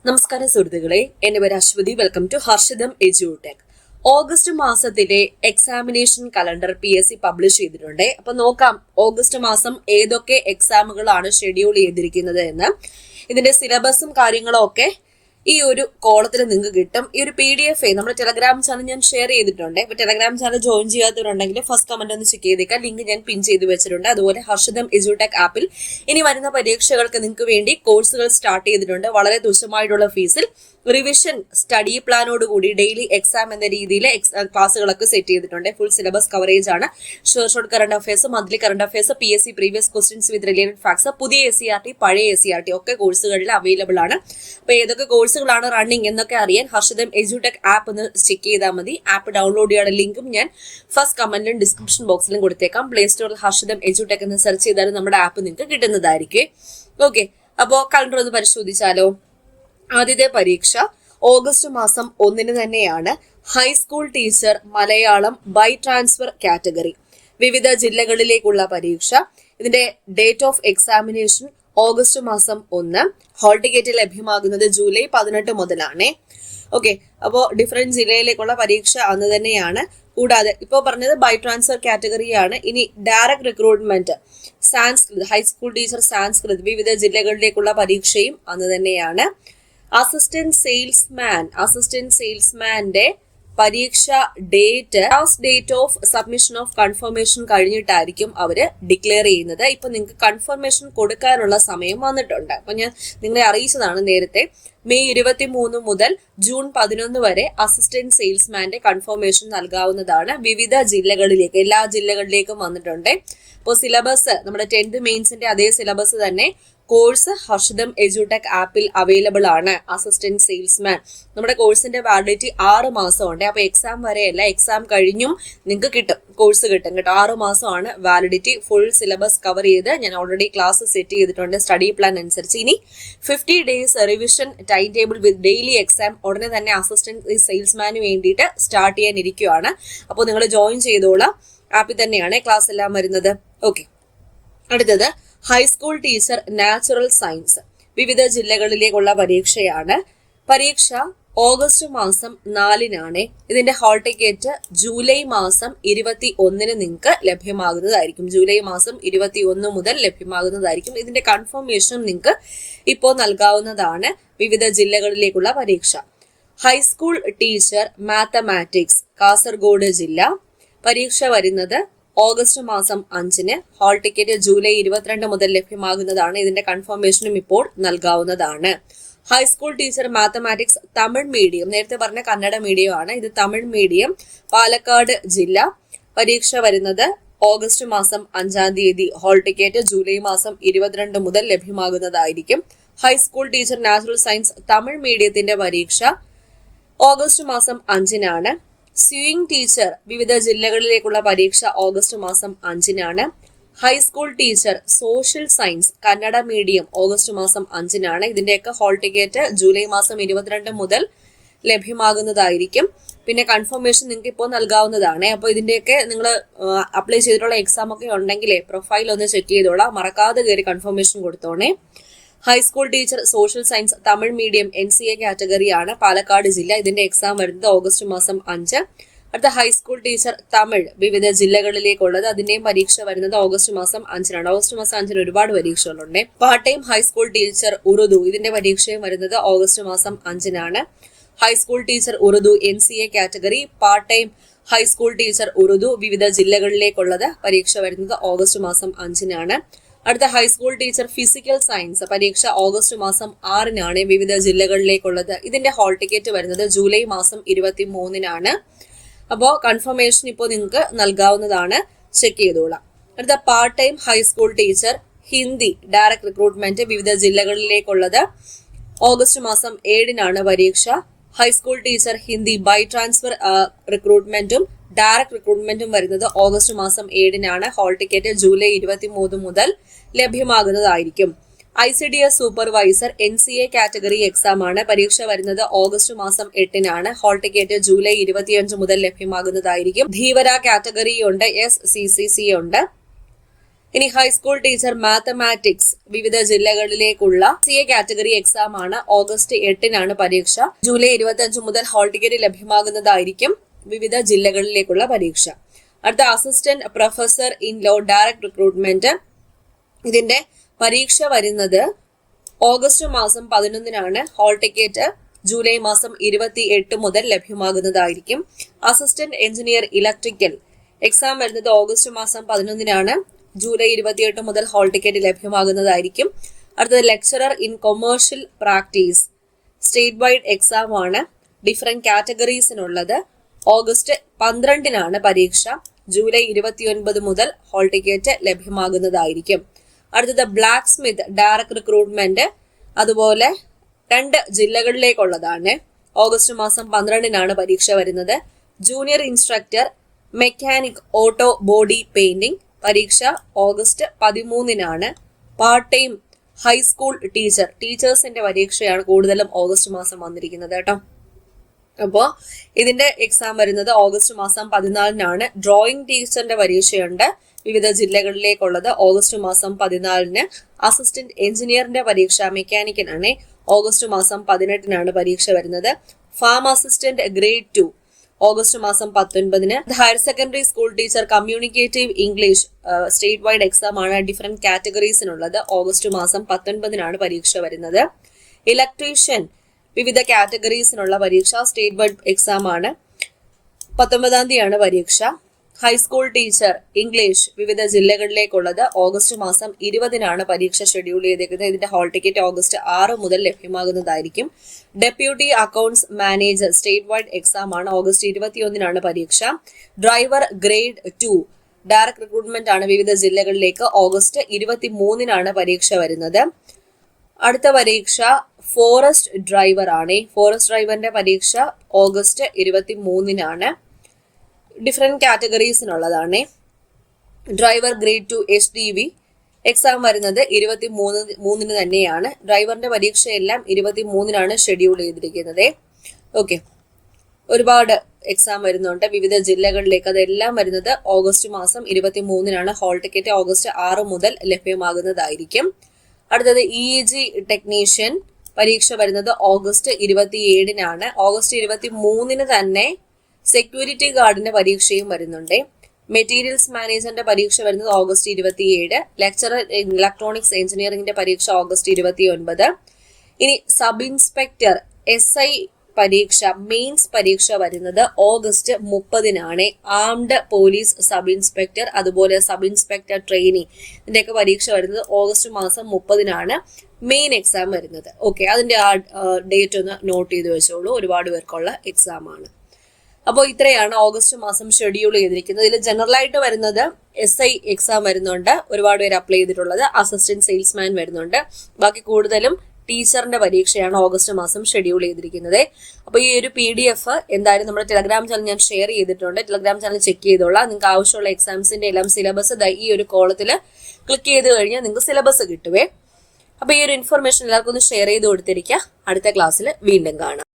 നമസ്കാരം സുഹൃത്തുക്കളെ, എന്റെ പേര് Aswathy. Welcome to Harshitham edutech. August മാസത്തിലെ എക്സാമിനേഷൻ കലണ്ടർ PSC പബ്ലിഷ് ചെയ്തിട്ടുണ്ട്. അപ്പൊ നോക്കാം ഓഗസ്റ്റ് മാസം ഏതൊക്കെ എക്സാമുകളാണ് ഷെഡ്യൂൾ ചെയ്തിരിക്കുന്നത് എന്ന്. ഇതിന്റെ സിലബസും കാര്യങ്ങളും ഒക്കെ ഈ ഒരു കോളത്തിൽ നിങ്ങൾക്ക് കിട്ടും. ഈ ഒരു PDF നമ്മുടെ ടെലഗ്രാം ചാനൽ ഞാൻ ഷെയർ ചെയ്തിട്ടുണ്ട്. ഇപ്പൊ ടെലഗ്രാം ചാനൽ ജോയിൻ ചെയ്യാത്തവരുണ്ടെങ്കിൽ ഫസ്റ്റ് കമന്റ് ഒന്ന് ചെക്ക് ചെയ്തേക്കാം. ലിങ്ക് ഞാൻ പിൻ ചെയ്ത് വെച്ചിട്ടുണ്ട്. അതുപോലെ ഹർഷിതം എഡ്യൂടെക് ആപ്പിൽ ഇനി വരുന്ന പരീക്ഷകൾക്ക് നിങ്ങൾക്ക് വേണ്ടി കോഴ്സുകൾ സ്റ്റാർട്ട് ചെയ്തിട്ടുണ്ട്. വളരെ തുച്ഛമായിട്ടുള്ള ഫീസിൽ റിവിഷൻ സ്റ്റഡി പ്ലാനോട് കൂടി ഡെയിലി എക്സാം എന്ന രീതിയിൽ ക്ലാസ്സുകളൊക്കെ സെറ്റ് ചെയ്തിട്ടുണ്ട്. ഫുൾ സിലബസ് കവറേജ് ആണ്. Short current affairs, monthly current affairs, PSC previous questions with related facts, പുതിയ SCRT, പഴയ SCRT ഒക്കെ കോഴ്സുകളിൽ അവൈലബിൾ ആണ്. അപ്പൊ ഏതൊക്കെ കോഴ്സുകളാണ് റണ്ണിങ് എന്നൊക്കെ അറിയാൻ ഹർഷിതം എഡ്യൂടെക് ആപ്പ് ഒന്ന് ചെക്ക് ചെയ്താൽ മതി. ആപ്പ് ഡൗൺലോഡ് ചെയ്യാനുള്ള ലിങ്കും ഞാൻ ഫസ്റ്റ് കമന്റിലും ഡിസ്ക്രിപ്ഷൻ ബോക്സിലും കൊടുത്തേക്കാം. പ്ലേ സ്റ്റോറിൽ ഹർഷിതം എഡ്യൂടെക് എന്ന് സെർച്ച് ചെയ്താലും നമ്മുടെ ആപ്പ് നിങ്ങൾക്ക് കിട്ടുന്നതായിരിക്കും. ഓക്കെ, അപ്പോ കലണ്ടർ ഒന്ന് പരിശോധിച്ചാലോ. ആദ്യത്തെ പരീക്ഷ ഓഗസ്റ്റ് മാസം 1 തന്നെയാണ്. High school teacher Malayalam by transfer category, വിവിധ ജില്ലകളിലേക്കുള്ള പരീക്ഷ. ഇതിന്റെ ഡേറ്റ് ഓഫ് എക്സാമിനേഷൻ ഓഗസ്റ്റ് മാസം 1. ഹോൾ ടിക്കറ്റ് ലഭ്യമാകുന്നത് ജൂലൈ 18 മുതലാണ്. ഓക്കെ, അപ്പോ ഡിഫറെന്റ് ജില്ലയിലേക്കുള്ള പരീക്ഷ അന്ന് തന്നെയാണ്. കൂടാതെ ഇപ്പോൾ പറഞ്ഞത് ബൈ ട്രാൻസ്ഫർ കാറ്റഗറിയാണ്. ഇനി direct recruitment Sanskrit, high school teacher Sanskrit, വിവിധ ജില്ലകളിലേക്കുള്ള പരീക്ഷയും അന്ന് തന്നെയാണ്. അസിസ്റ്റന്റ് സെയിൽസ്മാന്റെ പരീക്ഷ date last date of submission of confirmation കഴിഞ്ഞിട്ടായിരിക്കും അവര് ഡിക്ലെയർ ചെയ്യുന്നത്. ഇപ്പൊ നിങ്ങൾക്ക് കൺഫർമേഷൻ കൊടുക്കാനുള്ള സമയം വന്നിട്ടുണ്ട്. അപ്പൊ ഞാൻ നിങ്ങളെ അറിയിച്ചതാണ് നേരത്തെ. മെയ് 23 മുതൽ ജൂൺ 11 വരെ അസിസ്റ്റന്റ് സെയിൽസ്മാന്റെ കൺഫർമേഷൻ നൽകാവുന്നതാണ്. വിവിധ ജില്ലകളിലേക്ക്, എല്ലാ ജില്ലകളിലേക്കും വന്നിട്ടുണ്ട്. ഇപ്പോൾ സിലബസ് നമ്മുടെ 10th മെയിൻസിന്റെ അതേ സിലബസ് തന്നെ കോഴ്സ് ഹർഷിതം എഡ്യൂടെക് ആപ്പിൽ അവൈലബിൾ ആണ്. അസിസ്റ്റന്റ് സെയിൽസ്മാൻ നമ്മുടെ കോഴ്സിന്റെ വാലിഡിറ്റി 6 മാസമുണ്ട്. അപ്പൊ എക്സാം വരെയല്ല, എക്സാം കഴിഞ്ഞും നിങ്ങൾക്ക് കിട്ടും, കോഴ്സ് കിട്ടും കേട്ടോ. 6 മാസമാണ് വാലിഡിറ്റി. ഫുൾ സിലബസ് കവർ ചെയ്ത് ഞാൻ ഓൾറെഡി ക്ലാസ് സെറ്റ് ചെയ്തിട്ടുണ്ട് സ്റ്റഡി പ്ലാൻ അനുസരിച്ച്. ഇനി 50 days revision time table with daily exam ഉടനെ തന്നെ അസിസ്റ്റന്റ് സെയിൽസ്മാന് വേണ്ടിയിട്ട് സ്റ്റാർട്ട് ചെയ്യാനിരിക്കുകയാണ്. അപ്പോൾ നിങ്ങൾ ജോയിൻ ചെയ്തോളാം. ആപ്പിൽ തന്നെയാണ് ക്ലാസ് എല്ലാം വരുന്നത്. ഓക്കെ, അടുത്തത് ഹൈസ്കൂൾ ടീച്ചർ നാച്ചുറൽ സയൻസ്, വിവിധ ജില്ലകളിലേക്കുള്ള പരീക്ഷയാണ്. പരീക്ഷ ഓഗസ്റ്റ് മാസം 4 ഇതിന്റെ ഹാൾ ടിക്കറ്റ് ജൂലൈ മാസം 21 നിങ്ങൾക്ക് ലഭ്യമാകുന്നതായിരിക്കും. ജൂലൈ മാസം 21 മുതൽ ലഭ്യമാകുന്നതായിരിക്കും. ഇതിന്റെ കൺഫർമേഷൻ നിങ്ങൾക്ക് ഇപ്പോൾ നൽകാവുന്നതാണ്. വിവിധ ജില്ലകളിലേക്കുള്ള പരീക്ഷ. ഹൈസ്കൂൾ ടീച്ചർ മാത്തമാറ്റിക്സ് കാസർഗോഡ് ജില്ല, പരീക്ഷ വരുന്നത് ഓഗസ്റ്റ് മാസം 5. ഹാൾ ടിക്കറ്റ് ജൂലൈ 22 മുതൽ ലഭ്യമാകുന്നതാണ്. ഇതിന്റെ കൺഫർമേഷനും ഇപ്പോൾ നൽകാവുന്നതാണ്. High school teacher mathematics Tamil medium, നേരത്തെ പറഞ്ഞ കന്നഡ മീഡിയം ആണ്, ഇത് തമിഴ് മീഡിയം, പാലക്കാട് ജില്ല, പരീക്ഷ വരുന്നത് ഓഗസ്റ്റ് മാസം 5. ഹാൾ ടിക്കറ്റ് ജൂലൈ മാസം 22 മുതൽ ലഭ്യമാകുന്നതായിരിക്കും. High school teacher natural science Tamil മീഡിയത്തിന്റെ പരീക്ഷ ഓഗസ്റ്റ് മാസം 5. സ്വിംഗ് ടീച്ചർ വിവിധ ജില്ലകളിലേക്കുള്ള പരീക്ഷ ഓഗസ്റ്റ് മാസം 5. High school teacher social science Kannada medium August മാസം 5. ഇതിന്റെയൊക്കെ ഹാൾ ടിക്കറ്റ് ജൂലൈ മാസം 22 മുതൽ ലഭ്യമാകുന്നതായിരിക്കും. പിന്നെ കൺഫർമേഷൻ നിങ്ങൾക്ക് ഇപ്പോൾ നൽകാവുന്നതാണ്. അപ്പോൾ ഇതിന്റെയൊക്കെ നിങ്ങൾ അപ്ലൈ ചെയ്തിട്ടുള്ള എക്സാം ഒക്കെ ഉണ്ടെങ്കിൽ പ്രൊഫൈൽ ഒന്ന് ചെക്ക് ചെയ്തോളാം. മറക്കാതെ കയറി കൺഫർമേഷൻ കൊടുത്തോണേ. High school teacher social science Tamil medium NCA കാറ്റഗറിയാണ്, പാലക്കാട് ജില്ല. ഇതിന്റെ എക്സാം വരുന്നത് ഓഗസ്റ്റ് മാസം 5. അടുത്ത ഹൈസ്കൂൾ ടീച്ചർ തമിഴ് വിവിധ ജില്ലകളിലേക്കുള്ളത്, അതിന്റെയും പരീക്ഷ വരുന്നത് ഓഗസ്റ്റ് മാസം 5. ഓഗസ്റ്റ് മാസം 5 ഒരുപാട് പരീക്ഷകളുണ്ട്. Part time high school teacher Urdu, ഇതിന്റെ പരീക്ഷയും വരുന്നത് ഓഗസ്റ്റ് മാസം 5. High school teacher Urdu NCA category, part time high school teacher Urdu വിവിധ ജില്ലകളിലേക്കുള്ളത്, പരീക്ഷ വരുന്നത് ഓഗസ്റ്റ് മാസം 5. അടുത്ത ഹൈസ്കൂൾ ടീച്ചർ ഫിസിക്കൽ സയൻസ്, പരീക്ഷ ഓഗസ്റ്റ് മാസം 6 വിവിധ ജില്ലകളിലേക്കുള്ളത്. ഇതിന്റെ ഹാൾ ടിക്കറ്റ് വരുന്നത് ജൂലൈ മാസം 23. അപ്പോൾ കൺഫർമേഷൻ ഇപ്പോൾ നിങ്ങൾക്ക് നൽകാവുന്നതാണ്, ചെക്ക് ചെയ്തോളാം. അടുത്ത part time high school teacher Hindi direct recruitment, വിവിധ ജില്ലകളിലേക്കുള്ളത്, ഓഗസ്റ്റ് മാസം 7 പരീക്ഷ. High school teacher Hindi by transfer റിക്രൂട്ട്മെന്റും ഡയറക്ട് റിക്രൂട്ട്മെന്റും വരുന്നത് ഓഗസ്റ്റ് മാസം 7. ഹാൾ ടിക്കറ്റ് ജൂലൈ 23 മുതൽ ലഭ്യമാകുന്നതായിരിക്കും. ICDS supervisor NCA category exam ആണ്, പരീക്ഷ വരുന്നത് ഓഗസ്റ്റ് മാസം 8. ഹാൾ ടിക്കറ്റ് ജൂലൈ 25 മുതൽ ലഭ്യമാകുന്നതായിരിക്കും. ധീവര കാറ്റഗറി ഉണ്ട്, SCCC ഉണ്ട്. ഇനി ഹൈസ്കൂൾ ടീച്ചർ മാത്തമാറ്റിക്സ് വിവിധ ജില്ലകളിലേക്കുള്ള CA കാറ്റഗറി എക്സാം ആണ്. ഓഗസ്റ്റ് 8-നാണ് പരീക്ഷ. ജൂലൈ 25 മുതൽ ഹാൾ ടിക്കറ്റ് ലഭ്യമാകുന്നതായിരിക്കും വിവിധ ജില്ലകളിലേക്കുള്ള പരീക്ഷ. അടുത്ത assistant professor in law direct recruitment. ഇതിന്റെ പരീക്ഷ വരുന്നത് ഓഗസ്റ്റ് മാസം 11-നാണ്. ഹാൾ ടിക്കറ്റ് ജൂലൈ മാസം 28 മുതൽ ലഭ്യമാകുന്നതായിരിക്കും. അസിസ്റ്റന്റ് എഞ്ചിനീയർ ഇലക്ട്രിക്കൽ എക്സാം വരുന്നത് ഓഗസ്റ്റ് മാസം 11-നാണ്. ജൂലൈ 28 മുതൽ ഹാൾ ടിക്കറ്റ് ലഭ്യമാകുന്നതായിരിക്കും. അടുത്തത് lecturer in commercial practice state wide exam ആണ്. ഡിഫറെന്റ് കാറ്റഗറീസിനുള്ളത്. ഓഗസ്റ്റ് 12-നാണ് പരീക്ഷ. ജൂലൈ 29 മുതൽ ഹാൾ ടിക്കറ്റ് ലഭ്യമാകുന്നതായിരിക്കും. അടുത്തത് ബ്ലാക്ക് സ്മിത്ത് ഡയറക്ട് റിക്രൂട്ട്മെന്റ്, അതുപോലെ 2 ജില്ലകളിലേക്കുള്ളതാണ്. ഓഗസ്റ്റ് മാസം 12-നാണ് പരീക്ഷ വരുന്നത്. Junior instructor mechanic auto body painting പരീക്ഷ ഓഗസ്റ്റ് 13-നാണ്. പാർട്ട് ടൈം ഹൈസ്കൂൾ ടീച്ചേഴ്സിന്റെ പരീക്ഷയാണ് കൂടുതലും ഓഗസ്റ്റ് മാസം വന്നിരിക്കുന്നത് കേട്ടോ. അപ്പോൾ ഇതിന്റെ എക്സാം വരുന്നത് ഓഗസ്റ്റ് മാസം 14-നാണ്. ഡ്രോയിങ് ടീച്ചറിന്റെ പരീക്ഷയുണ്ട് വിവിധ ജില്ലകളിലേക്കുള്ളത് ഓഗസ്റ്റ് മാസം 14-ന്. അസിസ്റ്റന്റ് എഞ്ചിനീയറിന്റെ പരീക്ഷ മെക്കാനിക്കിനാണ്. ഓഗസ്റ്റ് മാസം 18-നാണ് പരീക്ഷ വരുന്നത്. ഫാം അസിസ്റ്റന്റ് ഗ്രേഡ് 2 ഓഗസ്റ്റ് മാസം 19-ന്. Higher secondary school teacher communicative English state wide exam ആണ്. ഡിഫറെന്റ് കാറ്റഗറീസിനുള്ളത്. ഓഗസ്റ്റ് മാസം 19-നാണ് പരീക്ഷ വരുന്നത്. ഇലക്ട്രീഷ്യൻ വിവിധ കാറ്റഗറീസിനുള്ള പരീക്ഷ സ്റ്റേറ്റ് വൈഡ് എക്സാം ആണ്. 19-ാം തീയതിയാണ് പരീക്ഷ. ഹൈസ്കൂൾ ടീച്ചർ ഇംഗ്ലീഷ് വിവിധ ജില്ലകളിലേക്കുള്ളത് ഓഗസ്റ്റ് മാസം 20-നാണ് പരീക്ഷ ഷെഡ്യൂൾ ചെയ്തിരിക്കുന്നത്. ഇതിന്റെ ഹാൾ ടിക്കറ്റ് ഓഗസ്റ്റ് 6 മുതൽ ലഭ്യമാകുന്നതായിരിക്കും. Deputy accounts manager state wide exam ആണ്. ഓഗസ്റ്റ് 21-നാണ് പരീക്ഷ. ഡ്രൈവർ ഗ്രേഡ് 2 ഡയറക്ട് റിക്രൂട്ട്മെന്റ് ആണ് വിവിധ ജില്ലകളിലേക്ക്. ഓഗസ്റ്റ് 23-നാണ് പരീക്ഷ വരുന്നത്. അടുത്ത പരീക്ഷ ഫോറസ്റ്റ് ഡ്രൈവർ ആണ്. ഫോറസ്റ്റ് ഡ്രൈവറിന്റെ പരീക്ഷ ഓഗസ്റ്റ് 23-നാണ്. ഡിഫറെന്റ് കാറ്റഗറീസിനുള്ളതാണ്. ഡ്രൈവർ ഗ്രേഡ് 2 HDV എക്സാം വരുന്നത് 23-ന് തന്നെയാണ്. ഡ്രൈവറിന്റെ പരീക്ഷയെല്ലാം 23-നാണ് ഷെഡ്യൂൾ ചെയ്തിരിക്കുന്നത്. ഓക്കെ, ഒരുപാട് എക്സാം വരുന്നുണ്ട് വിവിധ ജില്ലകളിലേക്ക്. അതെല്ലാം വരുന്നത് ഓഗസ്റ്റ് മാസം 23-നാണ്. ഹാൾ ടിക്കറ്റ് ഓഗസ്റ്റ് 6 മുതൽ ലഭ്യമാകുന്നതായിരിക്കും. അടുത്തത് EG ടെക്നീഷ്യൻ പരീക്ഷ വരുന്നത് ഓഗസ്റ്റ് 27-നാണ്. ഓഗസ്റ്റ് 23-ന് തന്നെ സെക്യൂരിറ്റി ഗാർഡിന്റെ പരീക്ഷയും വരുന്നുണ്ട്. മെറ്റീരിയൽസ് മാനേജറിന്റെ പരീക്ഷ വരുന്നത് ഓഗസ്റ്റ് 27. ലെക്ചറർ ഇലക്ട്രോണിക്സ് എഞ്ചിനീയറിംഗിന്റെ പരീക്ഷ ഓഗസ്റ്റ് 29. ഇനി സബ് ഇൻസ്പെക്ടർ SI പരീക്ഷ മെയിൻസ് പരീക്ഷ വരുന്നത് ഓഗസ്റ്റ് 30-നാണ്. ആംഡ് പോലീസ് സബ് ഇൻസ്പെക്ടർ, അതുപോലെ സബ് ഇൻസ്പെക്ടർ ട്രെയിനി ഇതിന്റെയൊക്കെ പരീക്ഷ വരുന്നത് ഓഗസ്റ്റ് മാസം 30-നാണ് മെയിൻ എക്സാം വരുന്നത്. ഓക്കെ, അതിന്റെ ആ ഡേറ്റ് ഒന്ന് നോട്ട് ചെയ്ത് വെച്ചോളൂ. ഒരുപാട് പേർക്കുള്ള എക്സാം ആണ്. അപ്പോൾ ഇത്രയാണ് ഓഗസ്റ്റ് മാസം ഷെഡ്യൂൾ ചെയ്തിരിക്കുന്നത്. ഇതിൽ ജനറൽ ആയിട്ട് വരുന്നത് SI എക്സാം വരുന്നുണ്ട്, ഒരുപാട് പേര് അപ്ലൈ ചെയ്തിട്ടുള്ളത്. അസിസ്റ്റന്റ് സെയിൽസ്മാൻ വരുന്നുണ്ട്. ബാക്കി കൂടുതലും ടീച്ചറിന്റെ പരീക്ഷയാണ് ഓഗസ്റ്റ് മാസം ഷെഡ്യൂൾ ചെയ്തിരിക്കുന്നത്. അപ്പോൾ ഈ ഒരു PDF എന്തായാലും നമ്മുടെ ടെലഗ്രാം ചാനൽ ഞാൻ ഷെയർ ചെയ്തിട്ടുണ്ട്. ടെലഗ്രാം ചാനൽ ചെക്ക് ചെയ്തോളാം. നിങ്ങൾക്ക് ആവശ്യമുള്ള എക്സാംസിന്റെ എല്ലാം സിലബസ് ഈ ഒരു കോളത്തിൽ ക്ലിക്ക് ചെയ്ത് കഴിഞ്ഞാൽ നിങ്ങൾക്ക് സിലബസ് കിട്ടുവേ. അപ്പോൾ ഈ ഒരു ഇൻഫർമേഷൻ എല്ലാവർക്കും ഒന്ന് ഷെയർ ചെയ്ത് കൊടുത്തിരിക്കുക. അടുത്ത ക്ലാസ്സിൽ വീണ്ടും കാണാം.